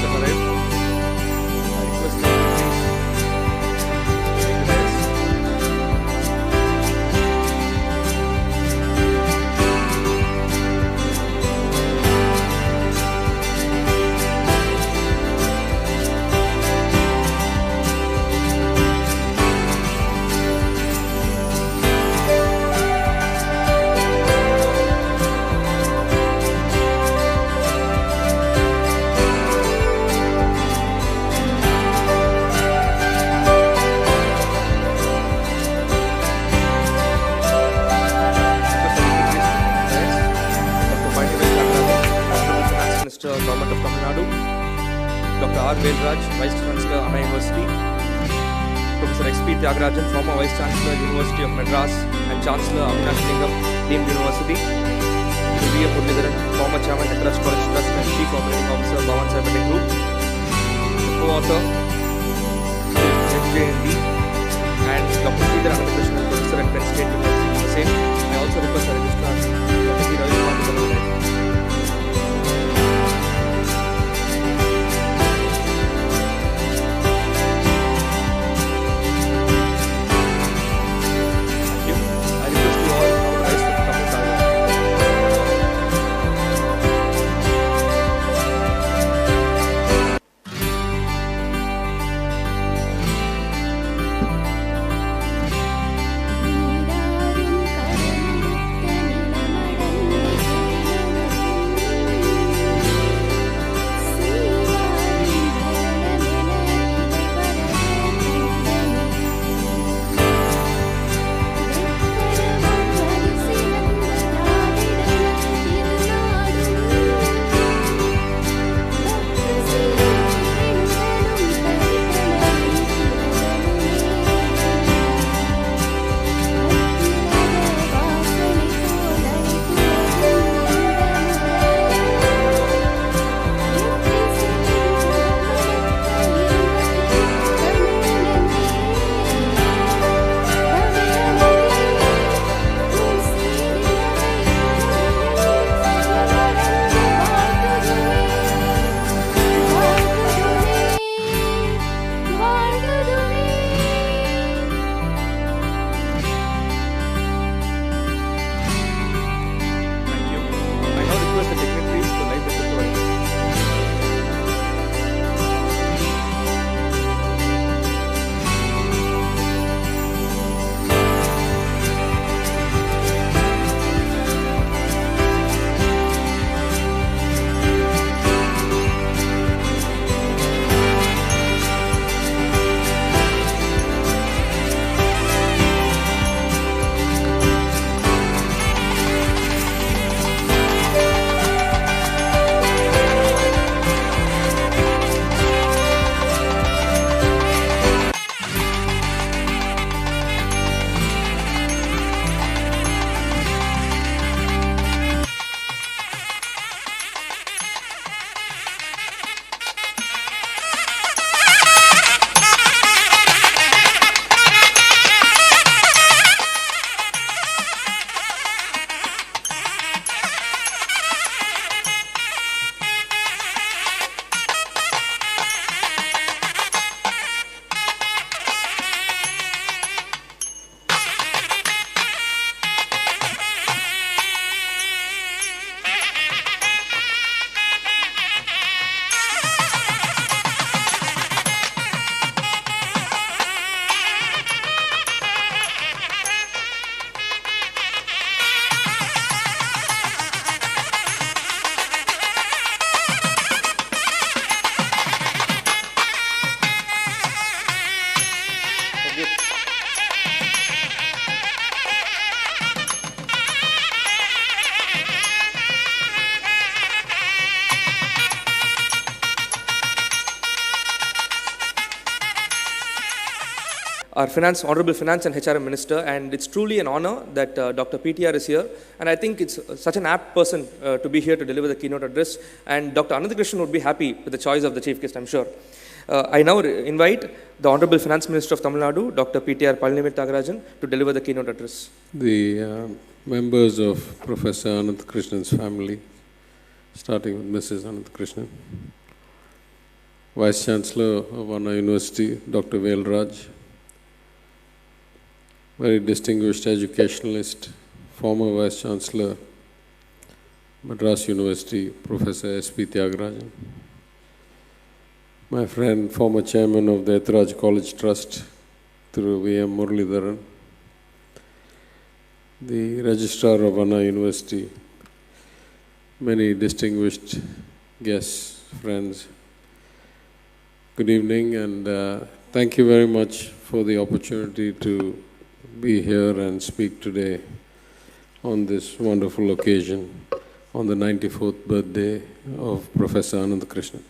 has arrived. I request you to please take the dais. Government of Tamil Nadu, Dr. R. Velraj, Vice Chancellor, Anna University, Professor X. P. Tyagarajan, former Vice Chancellor, University of Madras, and Chancellor, Avinash Lingam, Deemed University, V. Muralidharan, former Chairman, Nataraj College Trust, and Chief Operating Officer, Bhavan Cybertech Group, the co-author, FJND, and Dr. Sridhar Anandakrishnan, Professor at Penn State University, USA. I also request the Registrar, Dr. P. Ravikumar, to come on. our Honorable Finance and HRM Minister, and it's truly an honor that Dr. PTR is here, and I think it's such an apt person to be here to deliver the keynote address, and Dr. Anandakrishnan would be happy with the choice of the chief guest, I'm sure. I now invite the Honorable Finance Minister of Tamil Nadu, Dr. PTR Tyagarajan, to deliver the keynote address. The members of Professor Anandakrishna's family, starting with Mrs. Anandakrishnan. Vice Chancellor of Anna University, Dr. Velraj, very distinguished educationalist, former Vice Chancellor, Madras University, Professor S.P. Tyagarajan, my friend, former chairman of the Ethraj College Trust, through V.M. Muralidharan, the Registrar of Anna University, many distinguished guests, friends. Good evening, and thank you very much for the opportunity to be here and speak today on this wonderful occasion, on the 94th birthday of Professor Anandakrishnan.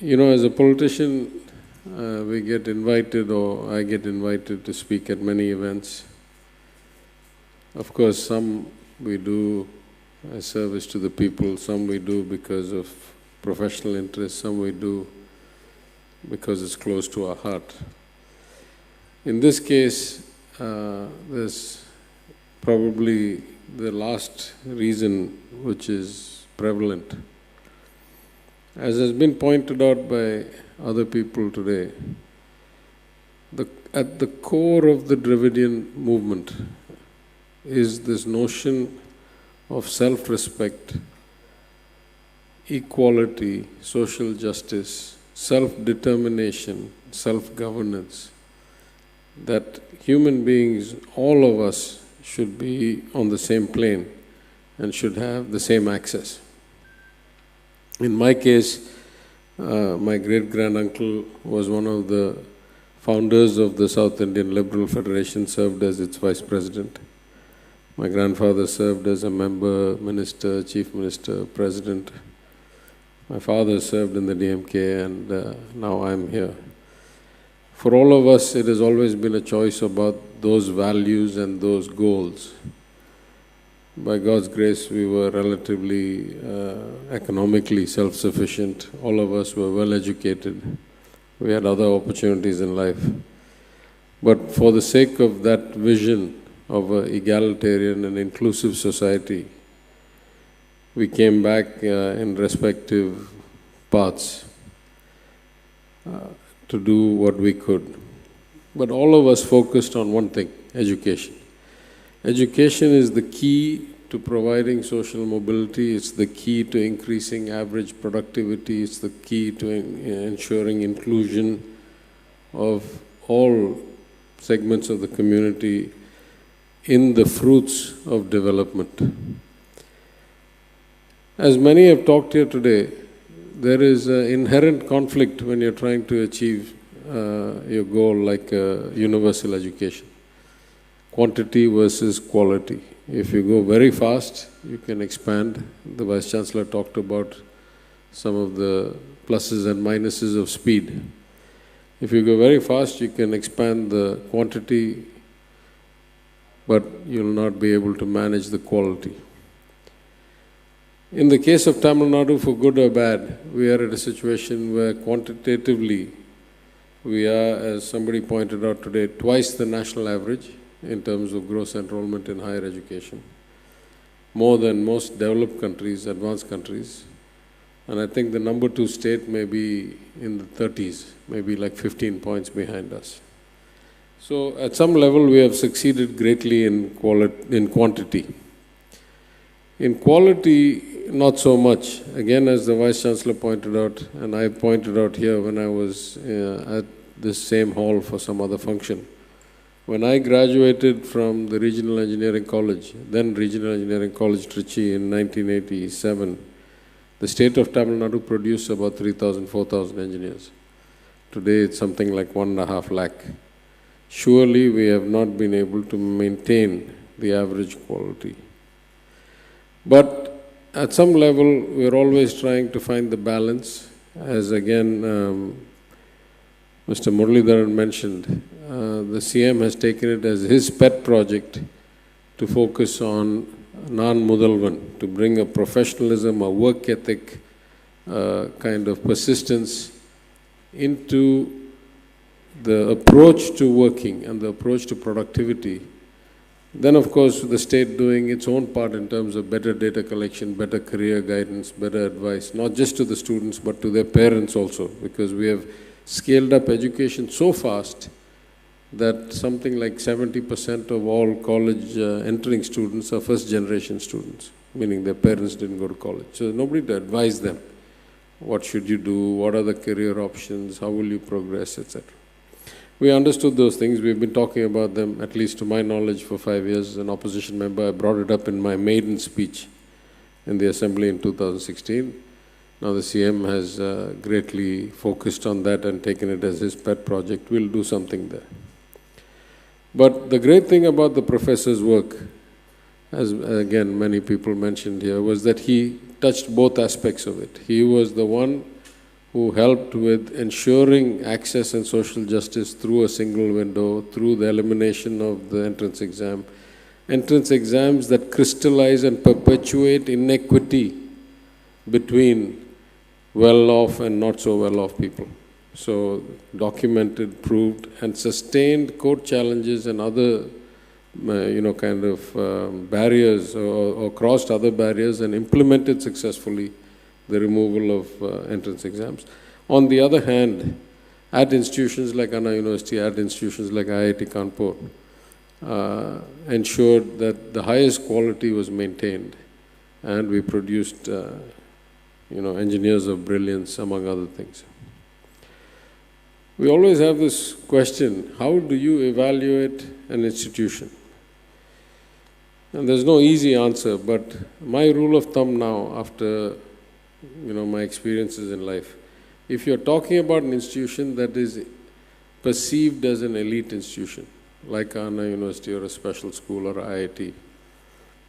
You know, as a politician, we get invited, or I get invited to speak at many events. Of course, some we do as service to the people, some we do because of professional interest, some we do because it's close to our heart. In this case, there's probably the last reason which is prevalent. As has been pointed out by other people today, at the core of the Dravidian movement is this notion of self-respect, equality, social justice, self-determination, self-governance, that human beings, all of us, should be on the same plane and should have the same access. In my case, my great-granduncle was one of the founders of the South Indian Liberal Federation, served as its vice president. My grandfather served as a member, minister, chief minister, president. My father served in the DMK, and now I'm here. For all of us, it has always been a choice about those values and those goals. By God's grace, we were relatively economically self-sufficient. All of us were well-educated. We had other opportunities in life. But for the sake of that vision of an egalitarian and inclusive society, we came back in respective paths to do what we could. But all of us focused on one thing: education. Education is the key to providing social mobility, it's the key to increasing average productivity, it's the key to ensuring inclusion of all segments of the community in the fruits of development. As many have talked here today, there is an inherent conflict when you're trying to achieve your goal like universal education. Quantity versus quality. If you go very fast, you can expand. The Vice Chancellor talked about some of the pluses and minuses of speed. If you go very fast, you can expand the quantity, but you'll not be able to manage the quality. In the case of Tamil Nadu, for good or bad, we are at a situation where quantitatively we are, as somebody pointed out today, twice the national average in terms of gross enrollment in higher education, more than most developed countries, advanced countries. And I think the number 2 state may be in the 30s, maybe like 15 points behind us. So at some level we have succeeded greatly in quantity. In quality, not so much. Again, as the Vice Chancellor pointed out, and I pointed out here when I was at this same hall for some other function, when I graduated from the Regional Engineering College, then Regional Engineering College Trichy in 1987, the state of Tamil Nadu produced about 3,000, 4,000 engineers. Today it's something like 1.5 lakh. Surely we have not been able to maintain the average quality. But at some level, we're always trying to find the balance. As again, Mr. Muralidharan mentioned, the CM has taken it as his pet project to focus on non-mudalvan, to bring a professionalism, a work ethic, kind of persistence into the approach to working and the approach to productivity Then, of course, the state doing its own part in terms of better data collection, better career guidance, better advice, not just to the students, but to their parents also, because we have scaled up education so fast that something like 70% of all college entering students are first-generation students, meaning their parents didn't go to college. So there's nobody to advise them. What should you do? What are the career options? How will you progress, etc. We understood those things. We've been talking about them, at least to my knowledge, for 5 years. As an opposition member, I brought it up in my maiden speech in the Assembly in 2016. Now the CM has greatly focused on that and taken it as his pet project. We'll do something there. But the great thing about the professor's work, as again many people mentioned here, was that he touched both aspects of it. He was the one who helped with ensuring access and social justice through a single window, through the elimination of the entrance exam. Entrance exams that crystallize and perpetuate inequity between well-off and not so well-off people. So documented, proved, and sustained court challenges and other barriers or crossed other barriers and implemented successfully the removal of entrance exams. On the other hand, at institutions like Anna University, at institutions like IIT Kanpur, ensured that the highest quality was maintained, and we produced engineers of brilliance, among other things. We always have this question, how do you evaluate an institution? And there's no easy answer, but my rule of thumb now, after my experiences in life, if you're talking about an institution that is perceived as an elite institution, like Anna University or a special school or IIT,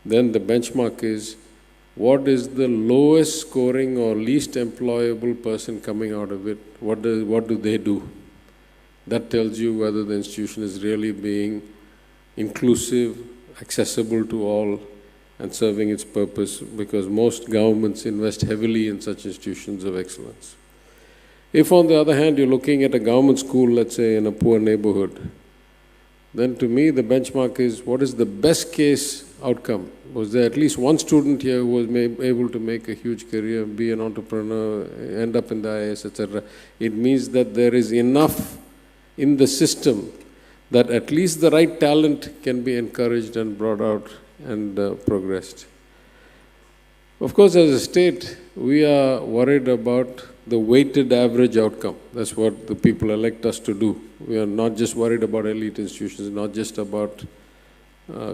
then the benchmark is, what is the lowest scoring or least employable person coming out of it? What do they do? That tells you whether the institution is really being inclusive, accessible to all, and serving its purpose, because most governments invest heavily in such institutions of excellence. If, on the other hand, you're looking at a government school, let's say in a poor neighborhood, then to me the benchmark is, what is the best case outcome? Was there at least one student here who was able to make a huge career, be an entrepreneur, end up in the IAS, etc.? It means that there is enough in the system that at least the right talent can be encouraged and brought out and progressed. Of course, as a state, we are worried about the weighted average outcome. That's what the people elect us to do. We are not just worried about elite institutions, not just about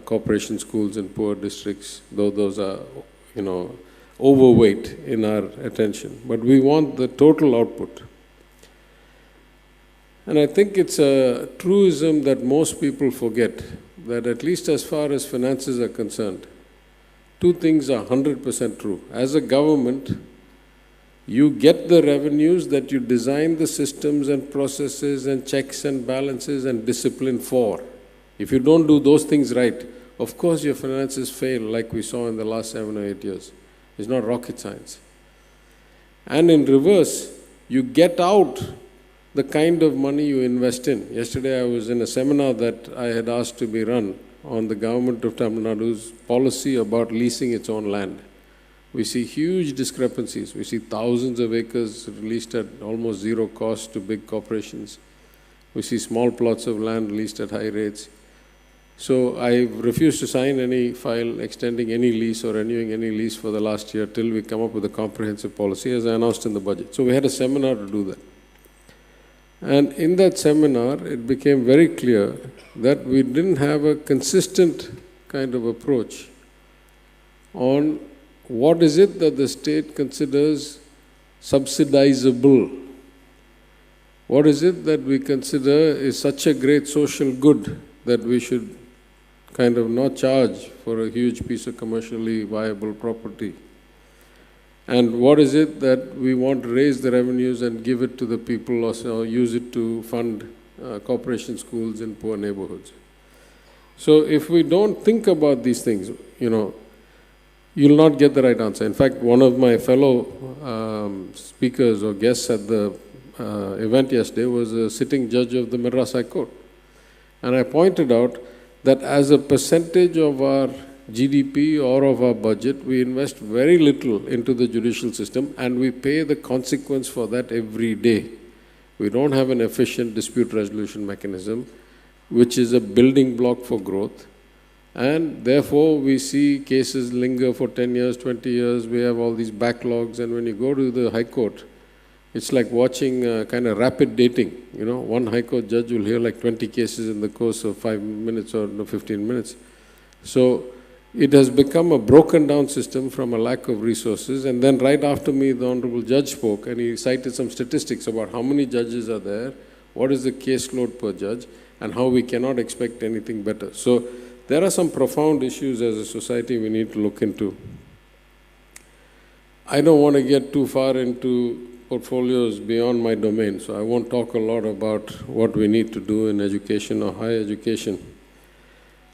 corporation schools in poor districts, though those are, overweight in our attention. But we want the total output. And I think it's a truism that most people forget, that at least as far as finances are concerned, two things are 100% true. As a government, you get the revenues that you design the systems and processes and checks and balances and discipline for. If you don't do those things right, of course your finances fail, like we saw in the last 7 or 8 years. It's not rocket science. And in reverse, you get out the kind of money you invest in. Yesterday I was in a seminar that I had asked to be run on the government of Tamil Nadu's policy about leasing its own land. We see huge discrepancies. We see thousands of acres leased at almost zero cost to big corporations. We see small plots of land leased at high rates. So I refused to sign any file extending any lease or renewing any lease for the last year till we come up with a comprehensive policy, as I announced in the budget. So we had a seminar to do that. And in that seminar, it became very clear that we didn't have a consistent kind of approach on what is it that the state considers subsidizable. What is it that we consider is such a great social good that we should kind of not charge for a huge piece of commercially viable property? And what is it that we want to raise the revenues and give it to the people or use it to fund corporation schools in poor neighborhoods? So if we don't think about these things, you'll not get the right answer. In fact, one of my fellow speakers or guests at the event yesterday was a sitting judge of the Madras High Court. And I pointed out that as a percentage of our GDP or of our budget, we invest very little into the judicial system, and we pay the consequence for that every day. We don't have an efficient dispute resolution mechanism, which is a building block for growth. And therefore, we see cases linger for 10 years, 20 years. We have all these backlogs. And when you go to the High Court, it's like watching kind of rapid dating. You know, one High Court judge will hear like 20 cases in the course of 5 minutes or 15 minutes. So it has become a broken down system from a lack of resources. And then right after me, the Honorable Judge spoke, and he cited some statistics about how many judges are there, what is the caseload per judge, and how we cannot expect anything better. So there are some profound issues as a society we need to look into. I don't want to get too far into portfolios beyond my domain, so I won't talk a lot about what we need to do in education or higher education.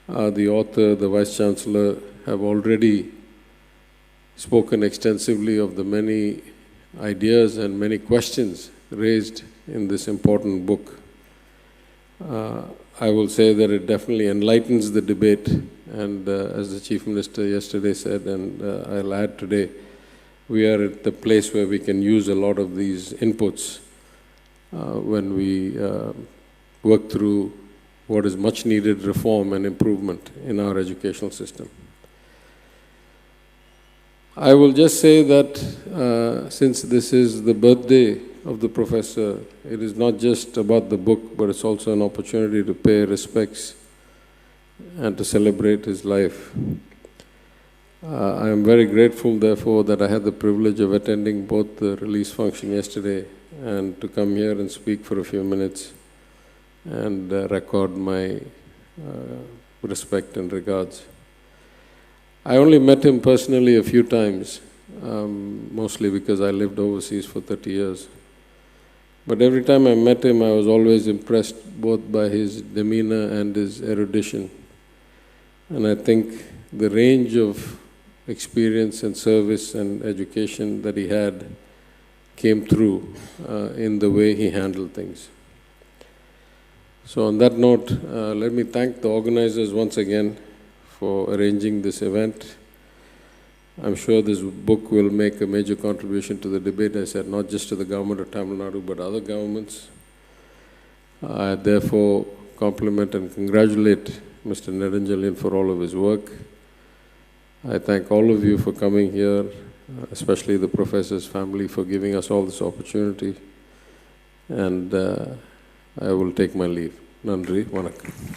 The author, the Vice-Chancellor have already spoken extensively of the many ideas and many questions raised in this important book. I will say that it definitely enlightens the debate, and as the Chief Minister yesterday said, and I'll add today, we are at the place where we can use a lot of these inputs when we work through what is much needed reform and improvement in our educational system. I will just say that since this is the birthday of the professor, it is not just about the book, but it's also an opportunity to pay respects and to celebrate his life. I am very grateful, therefore, that I had the privilege of attending both the release function yesterday and to come here and speak for a few minutes and record my respect and regards. I only met him personally a few times, mostly because I lived overseas for 30 years. But every time I met him, I was always impressed both by his demeanor and his erudition. And I think the range of experience and service and education that he had came through in the way he handled things. So on that note, let me thank the organizers once again for arranging this event. I'm sure this book will make a major contribution to the debate, I said, not just to the government of Tamil Nadu, but other governments. I therefore compliment and congratulate Mr. Nedanjalian for all of his work. I thank all of you for coming here, especially the professor's family for giving us all this opportunity. And I will take my leave. Nandri, Vanakkam.